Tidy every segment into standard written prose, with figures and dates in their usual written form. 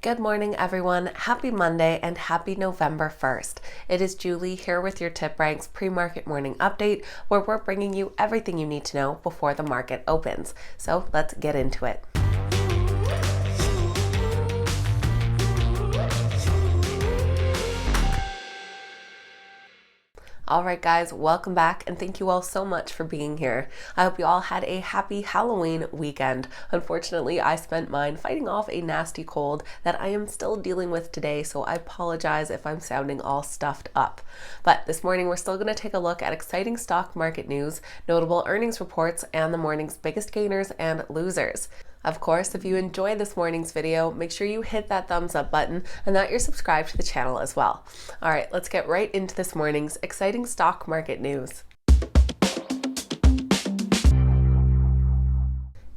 Good morning, everyone. Happy Monday and happy November 1st. It is Julie here with your TipRanks pre-market morning update, where we're bringing you everything you need to know before the market opens. So let's get into it. Alright guys, welcome back and thank you all so much for being here. I hope you all had a happy Halloween weekend. Unfortunately, I spent mine fighting off a nasty cold that I am still dealing with today, so I apologize if I'm sounding all stuffed up. But this morning we're still going to take a look at exciting stock market news, notable earnings reports, and the morning's biggest gainers and losers. Of course, if you enjoyed this morning's video, make sure you hit that thumbs up button and that you're subscribed to the channel as well. All right, let's get right into this morning's exciting stock market news.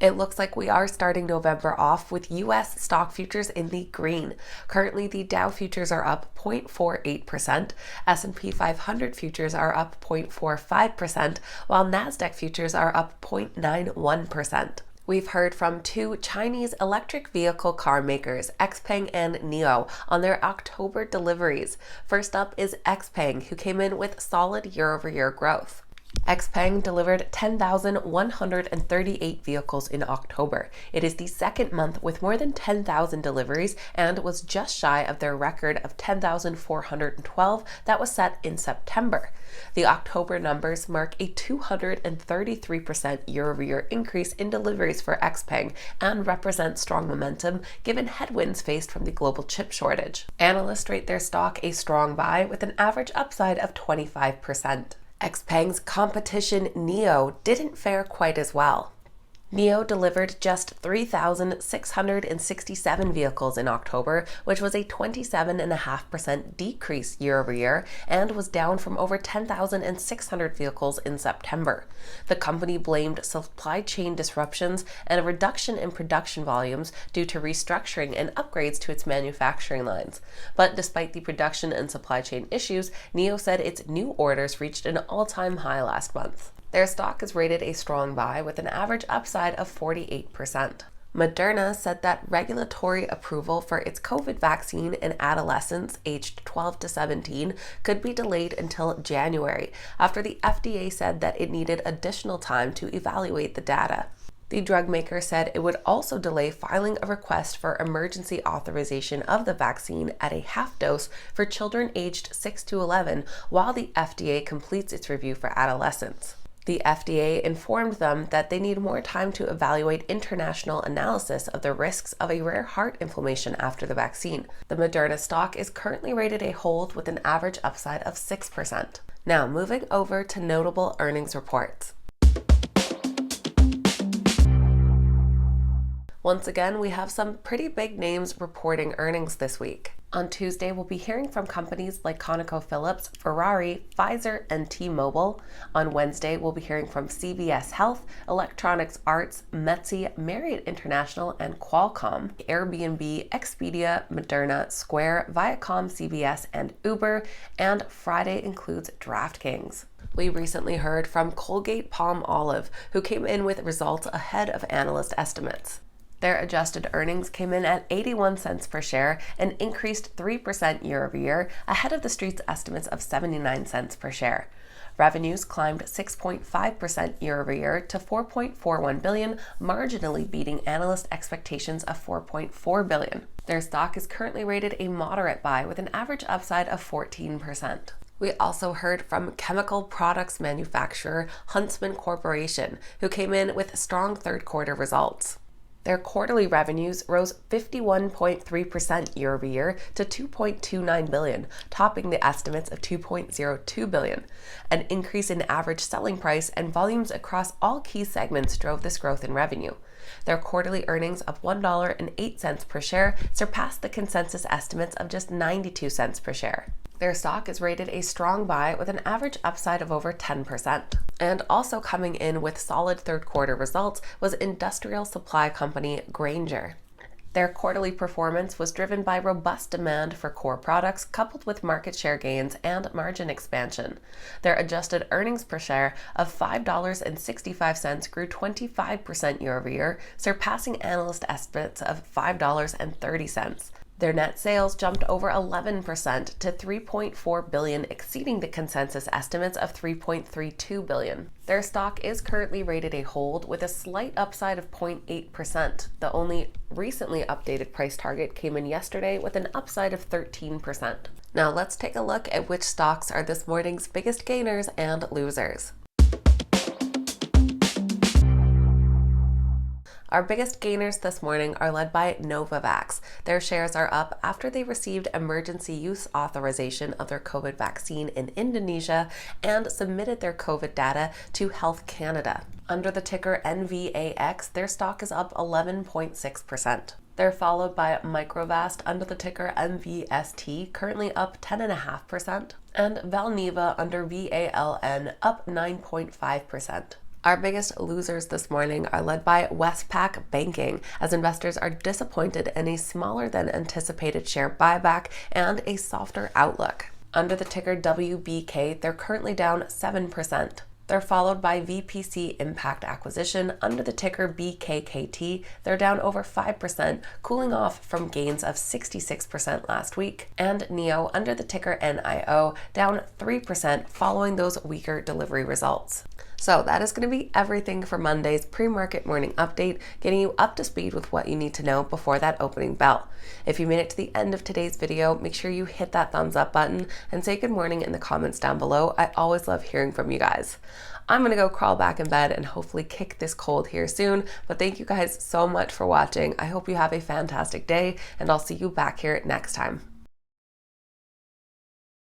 It looks like we are starting November off with U.S. stock futures in the green. Currently, the Dow futures are up 0.48%, S&P 500 futures are up 0.45%, while NASDAQ futures are up 0.91%. We've heard from two Chinese electric vehicle car makers, XPeng and NIO, on their October deliveries. First up is XPeng, who came in with solid year-over-year growth. XPeng delivered 10,138 vehicles in October. It is the second month with more than 10,000 deliveries and was just shy of their record of 10,412 that was set in September. The October numbers mark a 233% year-over-year increase in deliveries for XPeng and represent strong momentum given headwinds faced from the global chip shortage. Analysts rate their stock a strong buy with an average upside of 25%. XPeng's competition NIO didn't fare quite as well. NIO delivered just 3,667 vehicles in October, which was a 27.5% decrease year-over-year and was down from over 10,600 vehicles in September. The company blamed supply chain disruptions and a reduction in production volumes due to restructuring and upgrades to its manufacturing lines. But despite the production and supply chain issues, NIO said its new orders reached an all-time high last month. Their stock is rated a strong buy with an average upside of 48%. Moderna said that regulatory approval for its COVID vaccine in adolescents aged 12 to 17 could be delayed until January, after the FDA said that it needed additional time to evaluate the data. The drug maker said it would also delay filing a request for emergency authorization of the vaccine at a half dose for children aged 6 to 11 while the FDA completes its review for adolescents. The FDA informed them that they need more time to evaluate international analysis of the risks of a rare heart inflammation after the vaccine. The Moderna stock is currently rated a hold with an average upside of 6%. Now, moving over to notable earnings reports. Once again, we have some pretty big names reporting earnings this week. On Tuesday, we'll be hearing from companies like ConocoPhillips, Ferrari, Pfizer, and T-Mobile. On Wednesday, we'll be hearing from CVS Health, Electronics Arts, Metsi, Marriott International, and Qualcomm, Airbnb, Expedia, Moderna, Square, Viacom, CBS, and Uber, and Friday includes DraftKings. We recently heard from Colgate-Palmolive, who came in with results ahead of analyst estimates. Their adjusted earnings came in at 81 cents per share and increased 3% year-over-year, ahead of the street's estimates of 79 cents per share. Revenues climbed 6.5% year-over-year to $4.41 billion, marginally beating analyst expectations of $4.4 billion. Their stock is currently rated a moderate buy with an average upside of 14%. We also heard from chemical products manufacturer Huntsman Corporation, who came in with strong third quarter results. Their quarterly revenues rose 51.3% year-over-year to $2.29 billion, topping the estimates of $2.02 billion. An increase in average selling price and volumes across all key segments drove this growth in revenue. Their quarterly earnings of $1.08 per share surpassed the consensus estimates of just 92 cents per share. Their stock is rated a strong buy with an average upside of over 10%. And also coming in with solid third quarter results was industrial supply company Grainger. Their quarterly performance was driven by robust demand for core products coupled with market share gains and margin expansion. Their adjusted earnings per share of $5.65 grew 25% year over year, surpassing analyst estimates of $5.30. Their net sales jumped over 11% to $3.4 billion, exceeding the consensus estimates of $3.32 billion. Their stock is currently rated a hold with a slight upside of 0.8%. The only recently updated price target came in yesterday with an upside of 13%. Now let's take a look at which stocks are this morning's biggest gainers and losers. Our biggest gainers this morning are led by Novavax. Their shares are up after they received emergency use authorization of their COVID vaccine in Indonesia and submitted their COVID data to Health Canada. Under the ticker NVAX, their stock is up 11.6%. They're followed by Microvast under the ticker MVST, currently up 10.5%, and Valneva under VALN, up 9.5%. Our biggest losers this morning are led by Westpac Banking, as investors are disappointed in a smaller than anticipated share buyback and a softer outlook. Under the ticker WBK, they're currently down 7%. They're followed by VPC Impact Acquisition under the ticker BKKT. They're down over 5%, cooling off from gains of 66% last week. And NEO under the ticker NIO, down 3% following those weaker delivery results. So that is going to be everything for Monday's pre-market morning update, getting you up to speed with what you need to know before that opening bell. If you made it to the end of today's video, make sure you hit that thumbs up button and say good morning in the comments down below. I always love hearing from you guys. I'm going to go crawl back in bed and hopefully kick this cold here soon, but thank you guys so much for watching. I hope you have a fantastic day, and I'll see you back here next time.